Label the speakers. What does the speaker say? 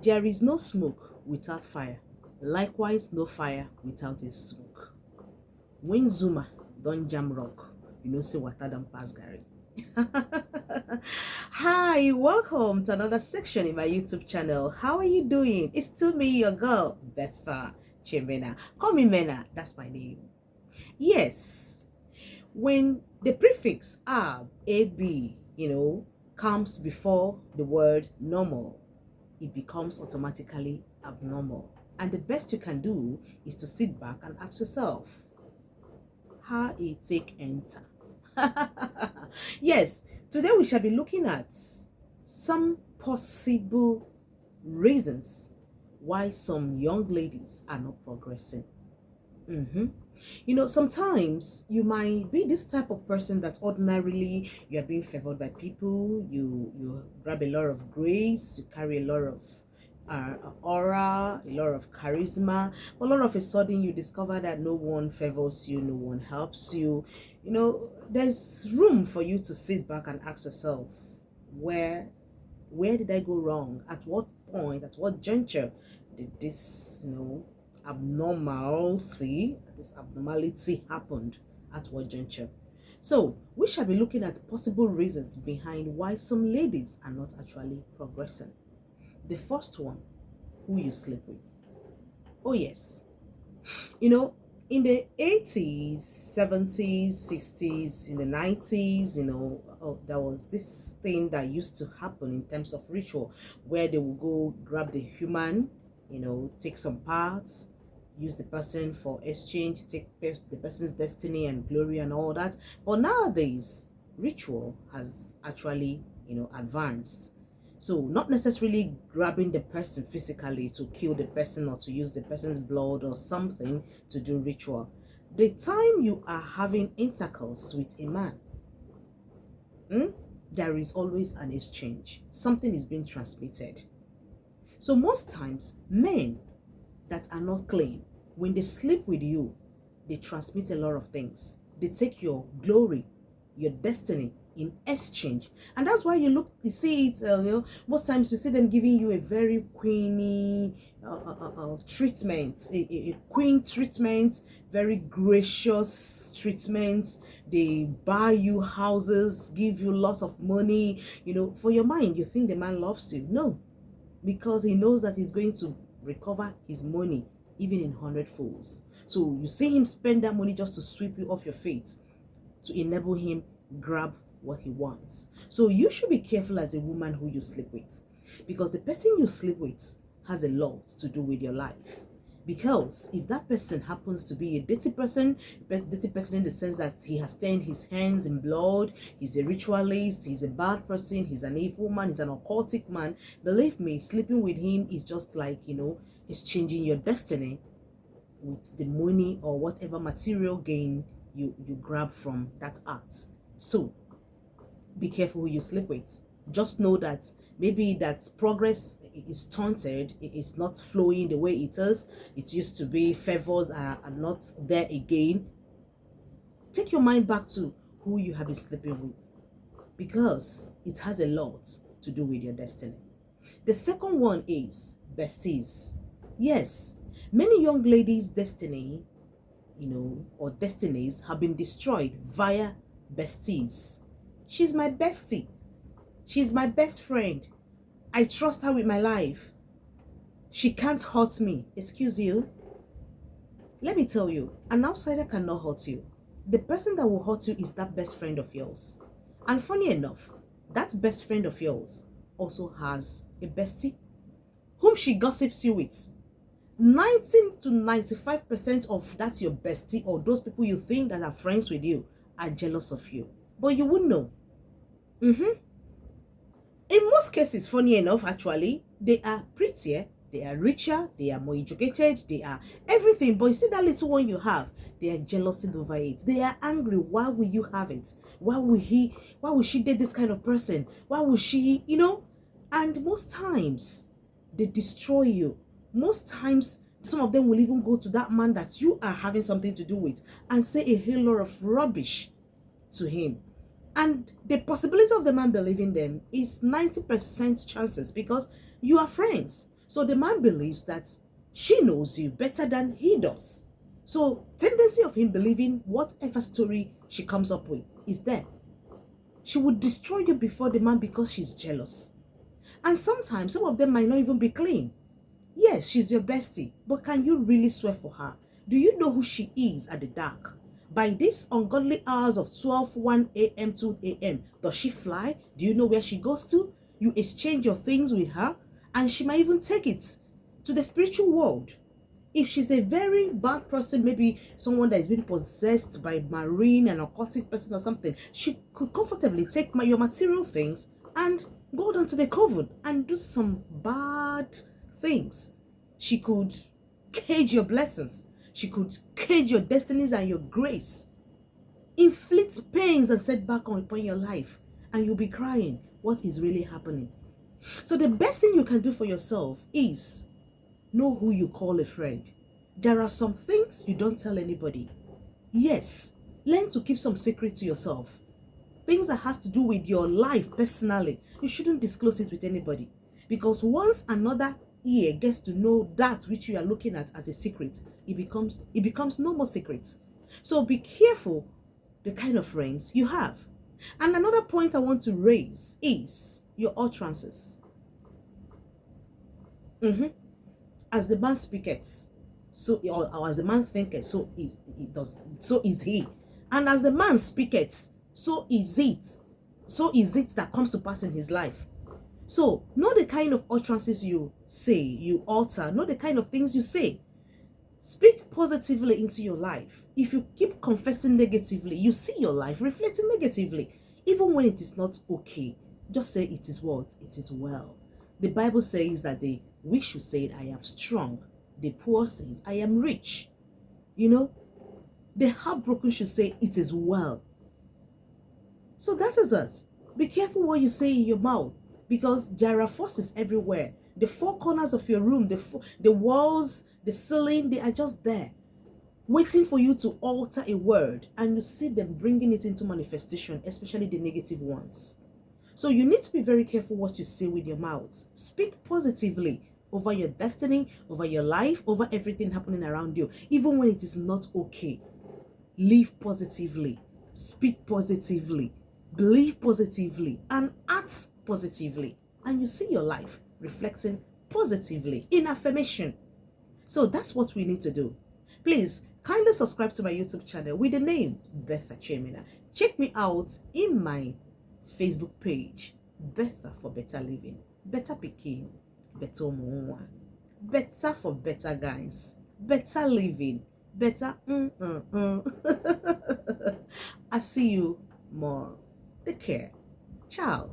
Speaker 1: There is no smoke without fire. Likewise, no fire without a smoke. When Zuma don't jam rock, you know, say water don't pass Gary. Hi, welcome to another section in my YouTube channel. How are you doing? It's still me, your girl, Betha Chemena. Call me Mena, that's my name. Yes, when the prefix ab, comes before the word normal, it becomes automatically abnormal. And the best you can do is to sit back and ask yourself, how it take enter? Yes, today we shall be looking at some possible reasons why some young ladies are not progressing. Sometimes you might be this type of person that ordinarily you are being favored by people, you grab a lot of grace, you carry a lot of aura, a lot of charisma, but all of a sudden you discover that no one favors you, no one helps you. There's room for you to sit back and ask yourself, where did I go wrong? At what point, at what juncture did this abnormality happened? At what juncture? So we shall be looking at possible reasons behind why some ladies are not actually progressing. The first one, who you sleep with. Oh yes, in the 80s, 70s, 60s, in the 90s, there was this thing that used to happen in terms of ritual where they will go grab the human, take some parts, use the person for exchange, take the person's destiny and glory and all that. But nowadays, ritual has actually, advanced. So not necessarily grabbing the person physically to kill the person or to use the person's blood or something to do ritual. The time you are having intercourse with a man, there is always an exchange. Something is being transmitted. So most times, men that are not clean, when they sleep with you, they transmit a lot of things. They take your glory, your destiny in exchange. And that's why you see it, most times you see them giving you a very queeny treatment, a queen treatment, very gracious treatment. They buy you houses, give you lots of money. For your mind, you think the man loves you. No, because he knows that he's going to recover his money even in 100 folds. So you see him spend that money just to sweep you off your feet, to enable him grab what he wants. So you should be careful as a woman who you sleep with, because the person you sleep with has a lot to do with your life. Because if that person happens to be a dirty person in the sense that he has stained his hands in blood, he's a ritualist, he's a bad person, he's an evil man, he's an occultic man, believe me, sleeping with him is just like, exchanging your destiny with the money or whatever material gain you grab from that act. So be careful who you sleep with. Just know that maybe that progress is stunted, it is not flowing the way it is. It used to be, favors are not there again. Take your mind back to who you have been sleeping with, because it has a lot to do with your destiny. The second one is besties. Yes, many young ladies' destiny, or destinies have been destroyed via besties. She's my bestie. She's my best friend. I trust her with my life. She can't hurt me. Excuse you? Let me tell you, an outsider cannot hurt you. The person that will hurt you is that best friend of yours. And funny enough, that best friend of yours also has a bestie whom she gossips you with. 90 to 95% of that your bestie or those people you think that are friends with you are jealous of you. But you wouldn't know. In most cases, funny enough, actually, they are prettier, they are richer, they are more educated, they are everything. But you see that little one you have, they are jealous over it. They are angry. Why will you have it? Why will she date this kind of person? Why will she, And most times, they destroy you. Most times, some of them will even go to that man that you are having something to do with and say a whole lot of rubbish to him. And the possibility of the man believing them is 90% chances, because you are friends. So the man believes that she knows you better than he does. So tendency of him believing whatever story she comes up with is there. She would destroy you before the man because she's jealous. And sometimes some of them might not even be clean. Yes, she's your bestie, but can you really swear for her? Do you know who she is at the dark? By these ungodly hours of 12, 1 a.m., 2 a.m., does she fly? Do you know where she goes to? You exchange your things with her, and she might even take it to the spiritual world. If she's a very bad person, maybe someone that is being possessed by marine and occultic person or something, she could comfortably take your material things and go down to the coven and do some bad things. She could cage your blessings. She could cage your destinies and your grace. Inflict pains and setbacks upon your life. And you'll be crying, what is really happening? So the best thing you can do for yourself is know who you call a friend. There are some things you don't tell anybody. Yes, learn to keep some secret to yourself. Things that has to do with your life personally, you shouldn't disclose it with anybody. Because once another ear gets to know that which you are looking at as a secret, it becomes no more secret. So be careful the kind of friends you have. And another point I want to raise is your utterances. As the man speaketh, so or as the man thinketh, so is he. And as the man speaketh, so is it. So is it that comes to pass in his life. So know the kind of utterances you say, you utter, know the kind of things you say. Speak positively into your life. If you keep confessing negatively, you see your life reflecting negatively. Even when it is not okay, just say it is what? It is well. The Bible says that the weak should say, I am strong. The poor says, I am rich. You know, the heartbroken should say, it is well. So that is it. Be careful what you say in your mouth, because there are forces everywhere. The four corners of your room, the walls, the ceiling, they are just there, waiting for you to alter a word, and you see them bringing it into manifestation, especially the negative ones. So you need to be very careful what you say with your mouth. Speak positively over your destiny, over your life, over everything happening around you, even when it is not okay. Live positively, speak positively, believe positively, and act positively, and you see your life reflecting positively in affirmation. So that's what we need to do. Please kindly subscribe to my YouTube channel with the name Betha Chemina. Check me out in my Facebook page, Betha for Better Living, Better Peking, Better Moa, Better for Better Guys, Better Living, Better I see you more. Take care. Ciao.